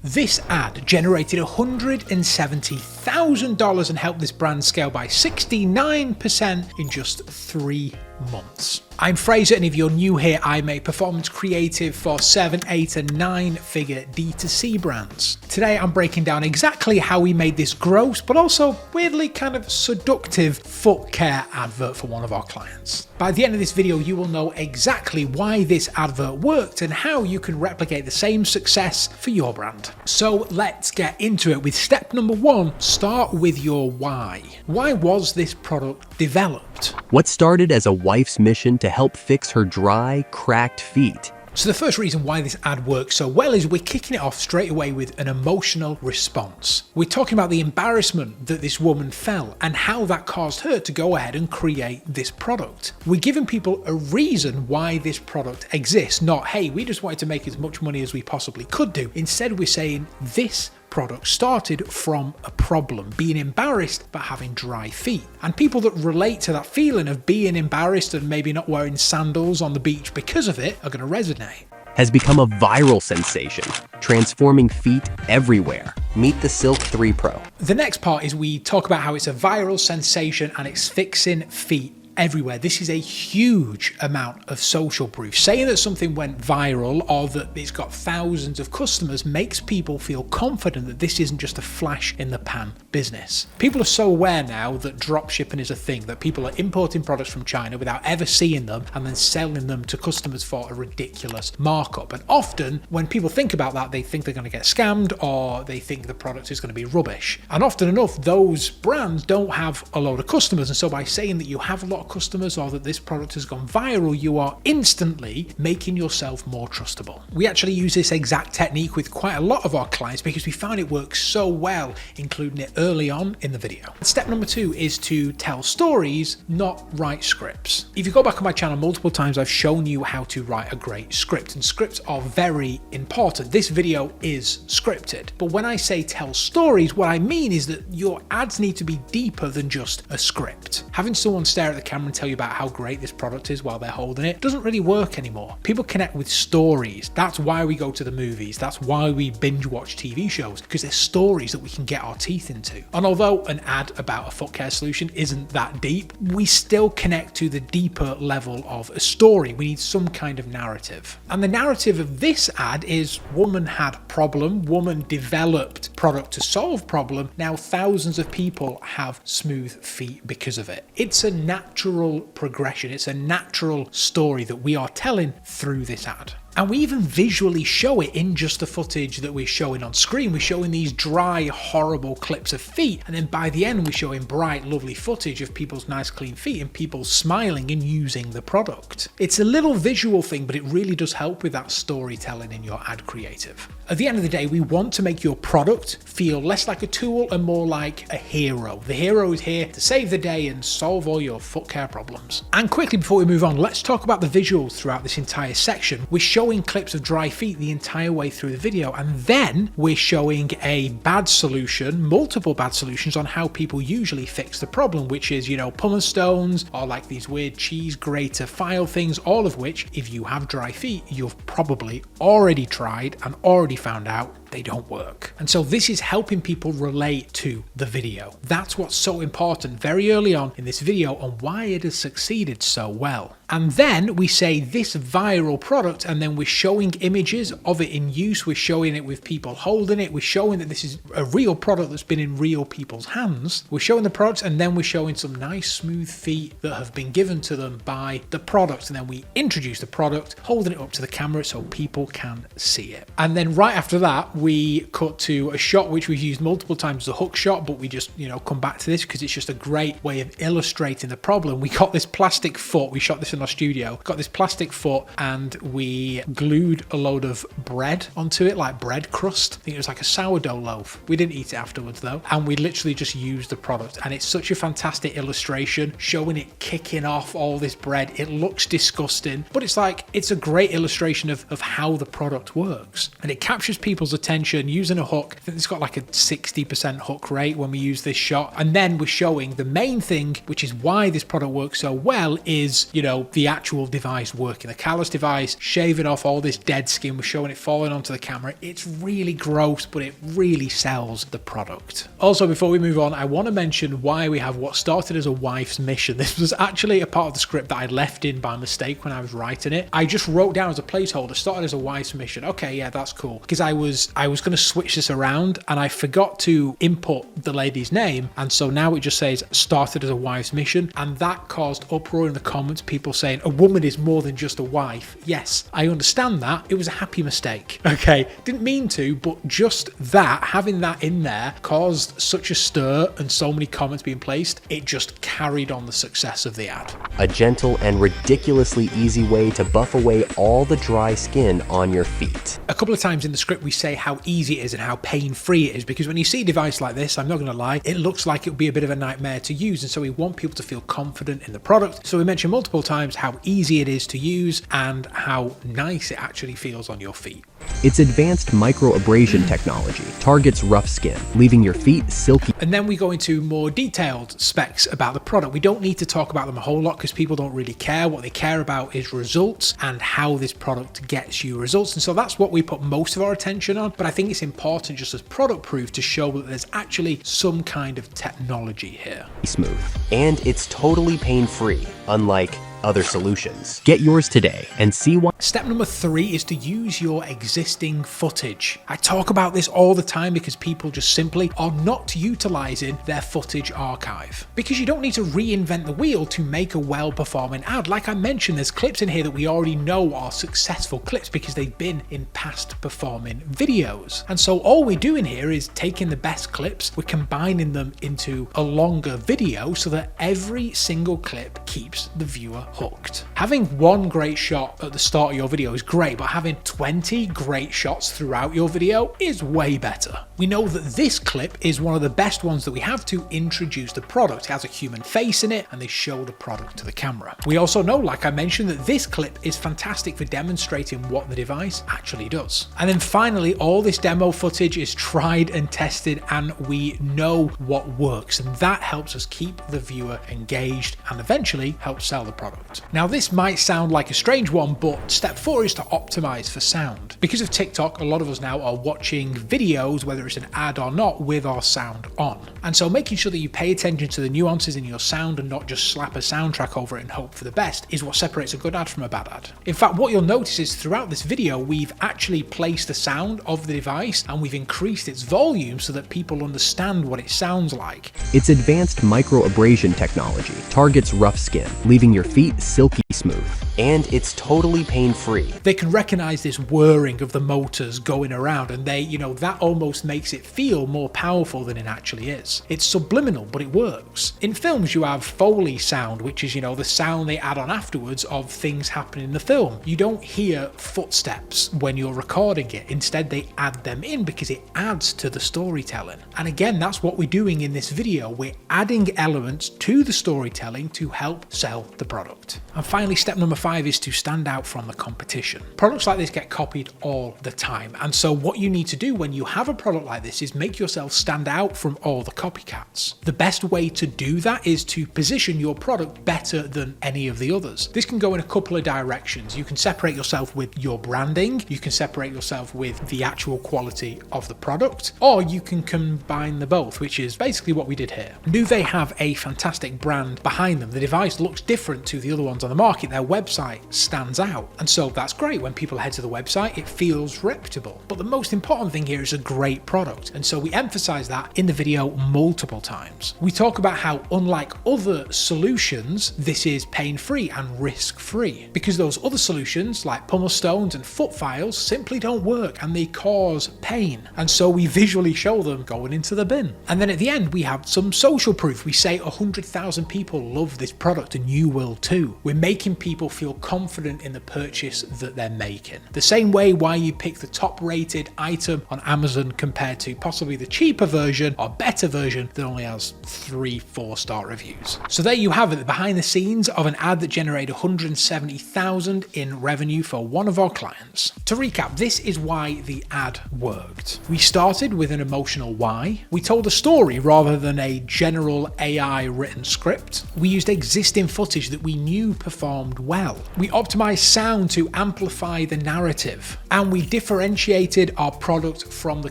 This ad generated $170,000 and helped this brand scale by 69% in just 3 months. I'm Fraser, and if you're new here, I make performance creative for 7, 8 and 9-figure D2C brands. Today I'm breaking down exactly how we made this gross but also weirdly kind of seductive foot care advert for one of our clients. By the end of this video you will know exactly why this advert worked and how you can replicate the same success for your brand. So let's get into it with step number 1. Start with your why. Why was this product developed? What started as a wife's mission to help fix her dry, cracked feet. So the first reason why this ad works so well is we're kicking it off straight away with an emotional response. We're talking about the embarrassment that this woman felt and how that caused her to go ahead and create this product. We're giving people a reason why this product exists, not, hey, we just wanted to make as much money as we possibly could do. Instead, we're saying this product started from a problem, being embarrassed about having dry feet. And people that relate to that feeling of being embarrassed and maybe not wearing sandals on the beach because of it are going to resonate. Has become a viral sensation, transforming feet everywhere. Meet the Silk 3 Pro. The next part is we talk about how it's a viral sensation and it's fixing feet everywhere. This is a huge amount of social proof. Saying that something went viral or that it's got thousands of customers makes people feel confident that this isn't just a flash in the pan business. People are so aware now that drop shipping is a thing, that people are importing products from China without ever seeing them and then selling them to customers for a ridiculous markup. And often when people think about that, they think they're going to get scammed or they think the product is going to be rubbish. And often enough, those brands don't have a load of customers. And so by saying that you have a lot of customers or that this product has gone viral, you are instantly making yourself more trustable. We actually use this exact technique with quite a lot of our clients because we found it works so well, including it early on in the video. Step number 2 is to tell stories, not write scripts. If you go back on my channel multiple times, I've shown you how to write a great script, and scripts are very important. This video is scripted, but when I say tell stories, what I mean is that your ads need to be deeper than just a script. Having someone stare at the camera and tell you about how great this product is while they're holding it doesn't really work anymore. People connect with stories. That's why we go to the movies. That's why we binge watch TV shows, because they're stories that we can get our teeth into. And although an ad about a foot care solution isn't that deep, we still connect to the deeper level of a story. We need some kind of narrative. And the narrative of this ad is woman had problem, woman developed product to solve problem. Now thousands of people have smooth feet because of it. It's a natural progression. It's a natural story that we are telling through this ad. And we even visually show it in just the footage that we're showing on screen. We're showing these dry, horrible clips of feet. And then by the end, we're showing bright, lovely footage of people's nice, clean feet and people smiling and using the product. It's a little visual thing, but it really does help with that storytelling in your ad creative. At the end of the day, we want to make your product feel less like a tool and more like a hero. The hero is here to save the day and solve all your foot care problems. And quickly before we move on, let's talk about the visuals throughout this entire section. We're showing clips of dry feet the entire way through the video, and then we're showing a bad solution, multiple bad solutions on how people usually fix the problem, which is, pumice stones or like these weird cheese grater file things, all of which, if you have dry feet, you've probably already tried and already found out they don't work. And so this is helping people relate to the video. That's what's so important very early on in this video and why it has succeeded so well. And then we say this viral product, and then we're showing images of it in use. We're showing it with people holding it. We're showing that this is a real product that's been in real people's hands. We're showing the products, and then we're showing some nice smooth feet that have been given to them by the product. And then we introduce the product, holding it up to the camera so people can see it. And then right after that, we cut to a shot which we've used multiple times, the hook shot, but we just, come back to this because it's just a great way of illustrating the problem. We got this plastic foot. We shot this in our studio, got this plastic foot, and we glued a load of bread onto it, like bread crust. I think it was like a sourdough loaf. We didn't eat it afterwards though. And we literally just used the product. And it's such a fantastic illustration showing it kicking off all this bread. It looks disgusting, but it's a great illustration of how the product works. And it captures people's attention attention using a hook. I think it's got like a 60% hook rate when we use this shot. And then we're showing the main thing, which is why this product works so well, is, you know, the actual device working. The callus device, shaving off all this dead skin. We're showing it falling onto the camera. It's really gross, but it really sells the product. Also, before we move on, I want to mention why we have what started as a wife's mission. This was actually a part of the script that I left in by mistake when I was writing it. I just wrote down as a placeholder, started as a wife's mission. Okay, yeah, that's cool. Because I was going to switch this around and I forgot to input the lady's name. And so now it just says started as a wife's mission. And that caused uproar in the comments, people saying a woman is more than just a wife. Yes, I understand that. It was a happy mistake. Okay, didn't mean to, but just that, having that in there caused such a stir and so many comments being placed, it just carried on the success of the ad. A gentle and ridiculously easy way to buff away all the dry skin on your feet. A couple of times in the script we say how easy it is and how pain-free it is, because when you see a device like this, I'm not going to lie, it looks like it would be a bit of a nightmare to use, and so we want people to feel confident in the product. So we mentioned multiple times how easy it is to use and how nice it actually feels on your feet. Its advanced microabrasion technology targets rough skin, leaving your feet silky. And then we go into more detailed specs about the product. We don't need to talk about them a whole lot because people don't really care. What they care about is results and how this product gets you results. And so that's what we put most of our attention on. But I think it's important just as product proof to show that there's actually some kind of technology here. Smooth. And it's totally pain-free, unlike other solutions. Get yours today and see why. Step number 3 is to use your existing footage. I talk about this all the time because people just simply are not utilizing their footage archive. Because you don't need to reinvent the wheel to make a well-performing ad. Like I mentioned, there's clips in here that we already know are successful clips because they've been in past performing videos. And so all we're doing here is taking the best clips, we're combining them into a longer video so that every single clip keeps the viewer hooked. Having one great shot at the start of your video is great, but having 20 great shots throughout your video is way better. We know that this clip is one of the best ones that we have to introduce the product. It has a human face in it and they show the product to the camera. We also know, like I mentioned, that this clip is fantastic for demonstrating what the device actually does. And then finally, all this demo footage is tried and tested and we know what works, and that helps us keep the viewer engaged and eventually help sell the product. Now this might sound like a strange one, but step 4 is to optimize for sound. Because of TikTok, a lot of us now are watching videos, whether it's an ad or not, with our sound on. And so making sure that you pay attention to the nuances in your sound and not just slap a soundtrack over it and hope for the best is what separates a good ad from a bad ad. In fact, what you'll notice is throughout this video, we've actually placed the sound of the device and we've increased its volume so that people understand what it sounds like. Its advanced microabrasion technology targets rough skin, leaving your feet silky smooth. And it's totally pain-free. They can recognize this whirring of the motors going around and that almost makes it feel more powerful than it actually is. It's subliminal, but it works. In films, you have Foley sound, which is, the sound they add on afterwards of things happening in the film. You don't hear footsteps when you're recording it. Instead, they add them in because it adds to the storytelling. And again, that's what we're doing in this video. We're adding elements to the storytelling to help sell the product. And finally, step number 5 is to stand out from the competition. Products like this get copied all the time. And so what you need to do when you have a product like this is make yourself stand out from all the copycats. The best way to do that is to position your product better than any of the others. This can go in a couple of directions. You can separate yourself with your branding, you can separate yourself with the actual quality of the product, or you can combine the both, which is basically what we did here. Nuve have a fantastic brand behind them. The device looks different to the other ones on the market. Their website stands out. And so that's great. When people head to the website, it feels reputable. But the most important thing here is a great product. And so we emphasize that in the video multiple times. We talk about how unlike other solutions, this is pain-free and risk-free, because those other solutions like pummel stones and foot files simply don't work and they cause pain. And so we visually show them going into the bin. And then at the end, we have some social proof. We say 100,000 people love this product and you will too. We're making making people feel confident in the purchase that they're making. The same way why you pick the top rated item on Amazon compared to possibly the cheaper version or better version that only has 3-4 star reviews. So there you have it, the behind the scenes of an ad that generated $170,000 in revenue for one of our clients. To recap, this is why the ad worked. We started with an emotional why. We told a story rather than a general AI written script. We used existing footage that we knew performed well. We optimized sound to amplify the narrative. And we differentiated our product from the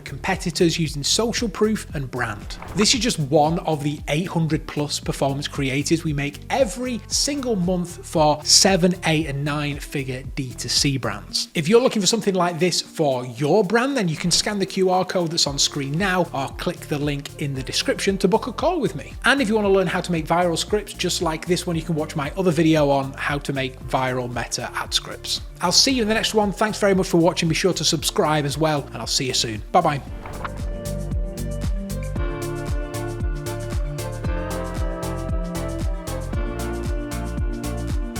competitors using social proof and brand. This is just one of the 800 plus performance creatives we make every single month for 7, 8, and 9 figure D2C brands. If you're looking for something like this for your brand, then you can scan the QR code that's on screen now or click the link in the description to book a call with me. And if you want to learn how to make viral scripts just like this one, you can watch my other video on how to make viral meta ad scripts. I'll see you in the next one. Thanks very much for watching. Be sure to subscribe as well, and I'll see you soon. Bye bye.